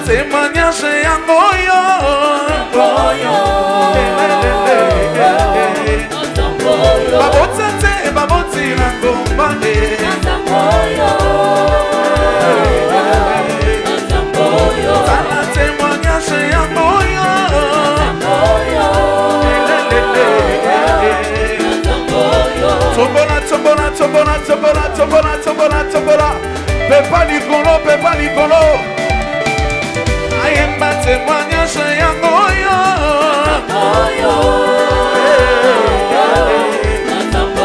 témoignage yango yo babota te babotila ngomba tala témoignage yango yo tombola pepa likolo ayemba témoignage yango yo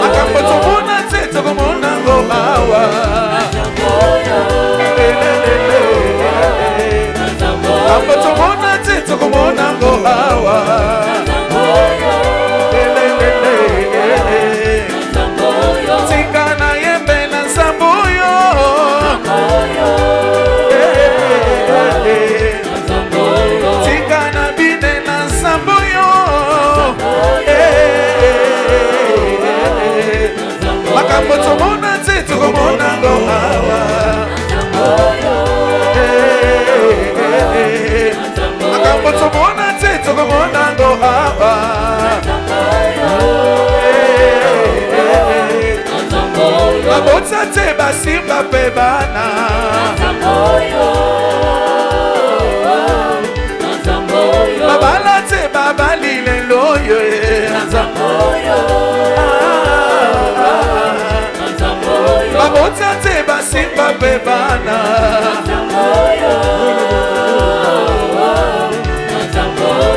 makambo tomona te tokomona ngo awa makambo tomona te tokomona ngo awa tika na yembe na nsambo yo tika na bine na nsambo yo makambo tomona te tokomona ngo awa makambo tomona te tokomona ngo awa babotsa te basimba pe bana babala te babalile loyo babotsa te basimba pe bana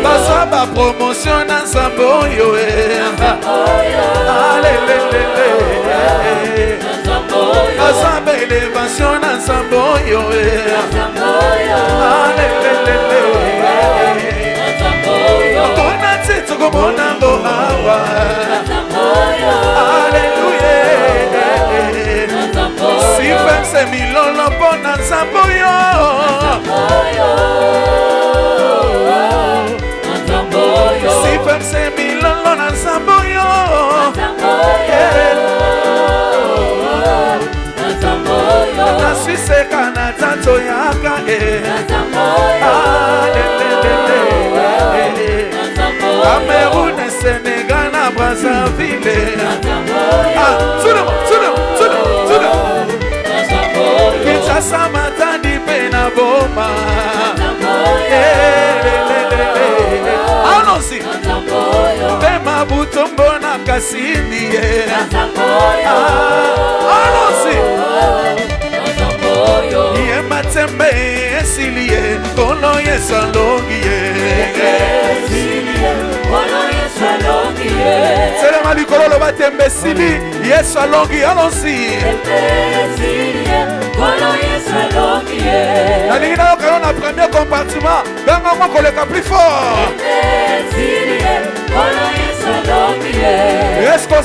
baswa bapromotion na nsambo yo baswa baelevation na nsambo yo tokona te tokomona ngo awa alleluya sifemse milolo mpo na nsambo yo sifemse milolo na nsambo yo naswiseka na tanto yaka Cameroun, Sénégal, na Brazzaville Kinshasa, Matadi, Pena, Boma Allons-y Pema, Butombo, na Kassini Allons-y Yematembe, Esilie, Kono Yesalongie c'est le malikolo le batembe sili Yesalongie allons-y la ligne na premier compartiment ganga moko le plus fort est-ce qu'on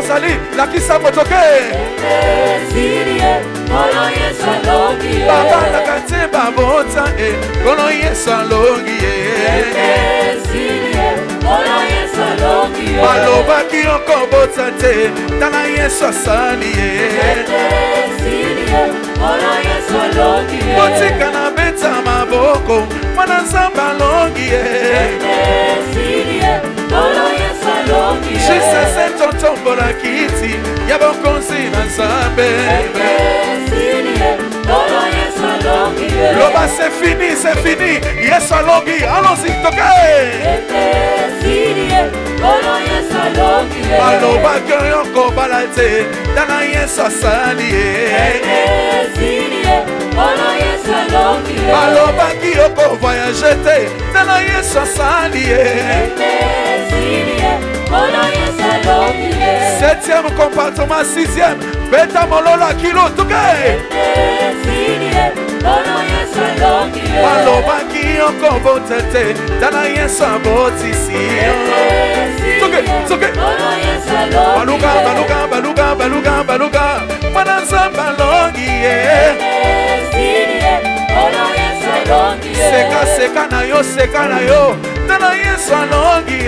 sali la kisa motoke baba la kate babota kono Yesalongie balobaki okobota te tala Yesu asali botika na beta maboko mwana nzambe alongi jisese totombola kiti ya bokonzi na nzambe loba c'est fini Yesu alongi allons-y toke balobaki okobala te tala Yesu asali balobaki okovoyage te tala Yesu asali septième compartiment sixième beta mololo kilo toke balobaki okobota te tala Yesu abotisi toke baluka mwana nzambe alongi seka na yo tala Yesu alongi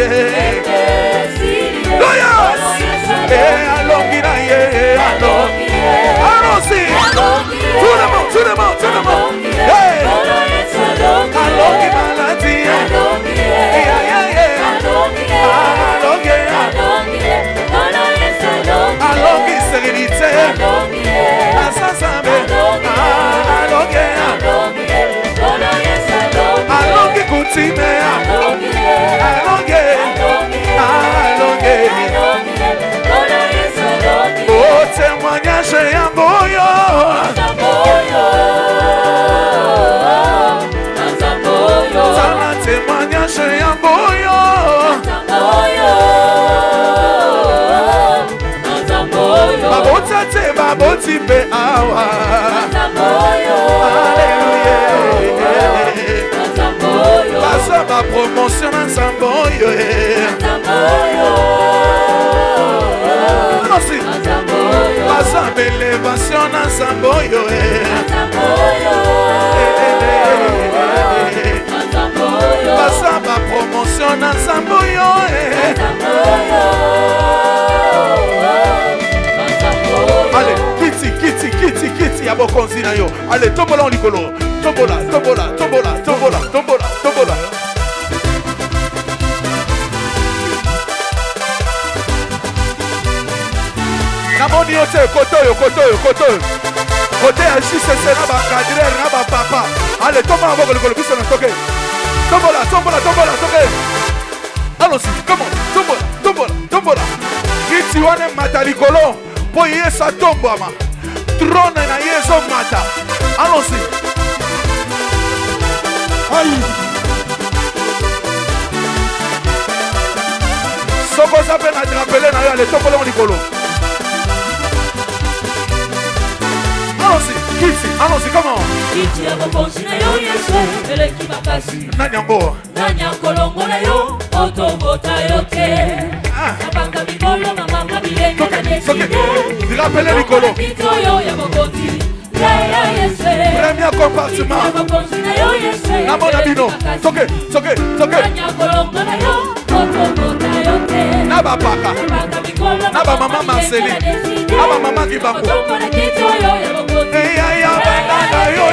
alongi na ye allons tout le monde. Hey. Alongi maladie. Alongi sérénité. Alongi coutume. Oh, témoignage yangoyo. Sana témoignage yangoyo. Babotate baboti pe awa. Alléluia. Basa ba promotion en samboyo. Merci. Basa élévation en samboyo. Basa ba promotion en samboyo. Allez, kiti, yabo konzina yo. Allez, tombola en likolo. Tombola. Namoni yote, kotoyo. Kote ya JCC naba kadre, naba papa. Allez, tombola en likolo, biso na toke. Tombola, toke. Allons-y, comment? Tombola. Kiti wane mata likolo. Po yesa tombama. Trône na yeso mata. Allons-y. Aïe. Soko zape na drapele na yo ale tombola en likolo. Allons-y, comment? Kiti ya bokonzi na yo Yesu, eleki makasi. Nanyango. Nanyankolongo na yo, otobota yo te. Nabanga mikolo na mama bilenge na deside. Rappelez Nicolo. Kito yo ya bokonzi, ya Yesu. Premier compartiment. Kiti ya bokonzi na yo Yesu, Namona bino. Toke. Nanyankolongo na yo, otobota yo te. Naba paka. Nabanga mikolo na Naba mama Marceli. Naba mama Kibango. Otobota kito yo ya bokonzi. Ya banana yo.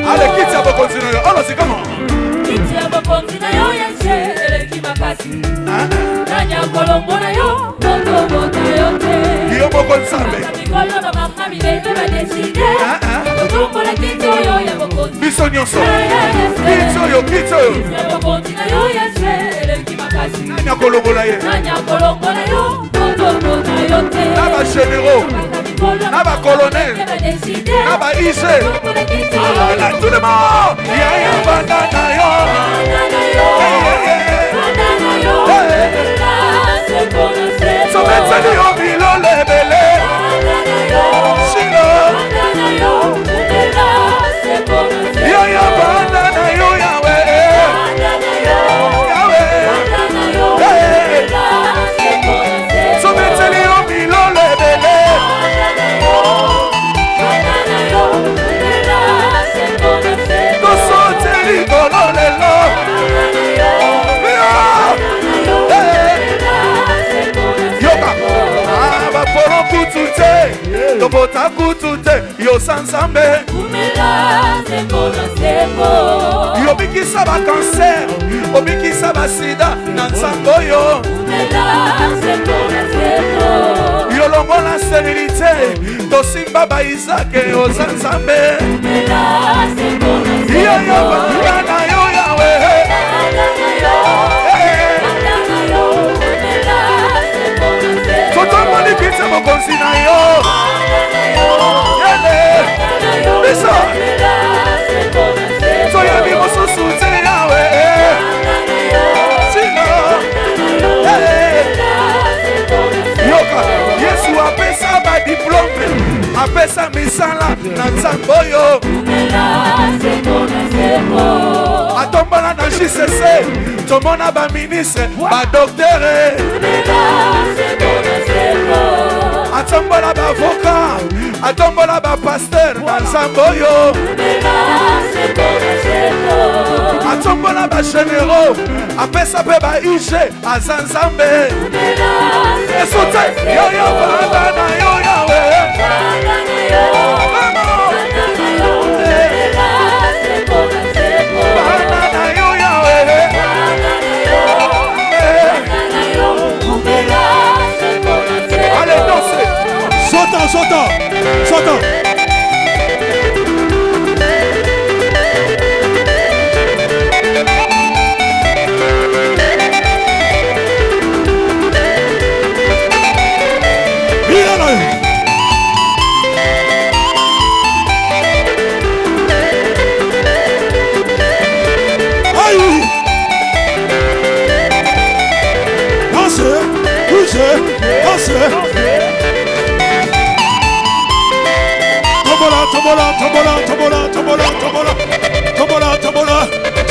Allez, quitte à vos continuer. Alors, c'est comment? Quitte à vos continuer, eleki makasi. Nanya kolombo na yo, boto yo te. Yo boko nsambe. Mikolo na mama milele ba deside. Boto la kito yo ya boko. Biso nyonso. Kito yo. Quitte à vos continuer, eleki makasi. Nanya kolombo na ye. Nanya kolombo na yo, boto yo te. Naba généraux. Naba colonel. Naba IG. Là, tout le monde. Ya banana yo. Sometani yo bilo lebele. Sino. Ya banana yo yawe. Sometani yo bilo lebele. Kosoteli kololelo. Tobota kutute yo sansambe. Yo bikisa ba cancer, obikisa ba sida na nsango yo. Yo longo la sérénité, tosimba ba Isaac yo sansambe. Yo bana yo yawe. Toto mali kitsa mo konsina yo. Bisa. Soya bi mo susu te yawe. Sino. Yoka. Yesu apesa ba diplôme. Apesa misala na nsambo yo. Atombola na JCC. Tomona ba ministre, ba docteur. atombola bavoka, atombola pasteur na Zamboyo, atombola généraux, apesa pe ba ige azanzambe. Esote yo yo bana na yo yawe. Soto.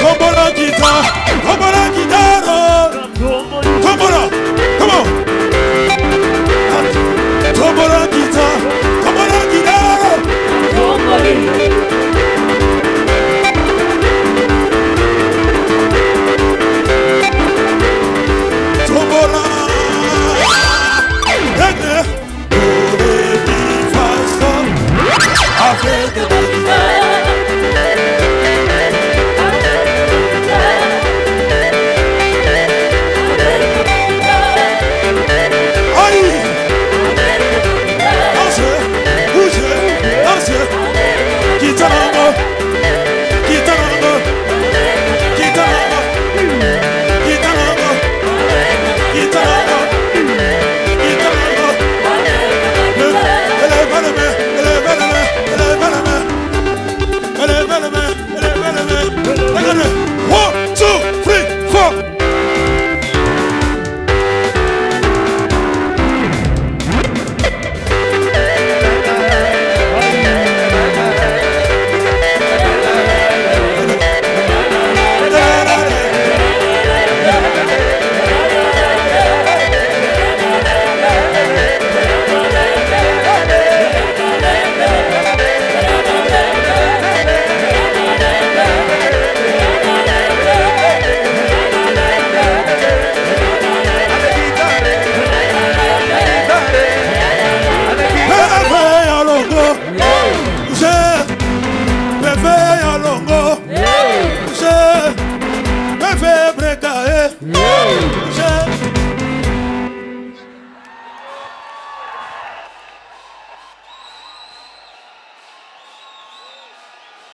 Tombola guitar, tombola, come on. Tombola guitar, tombola, Yeah.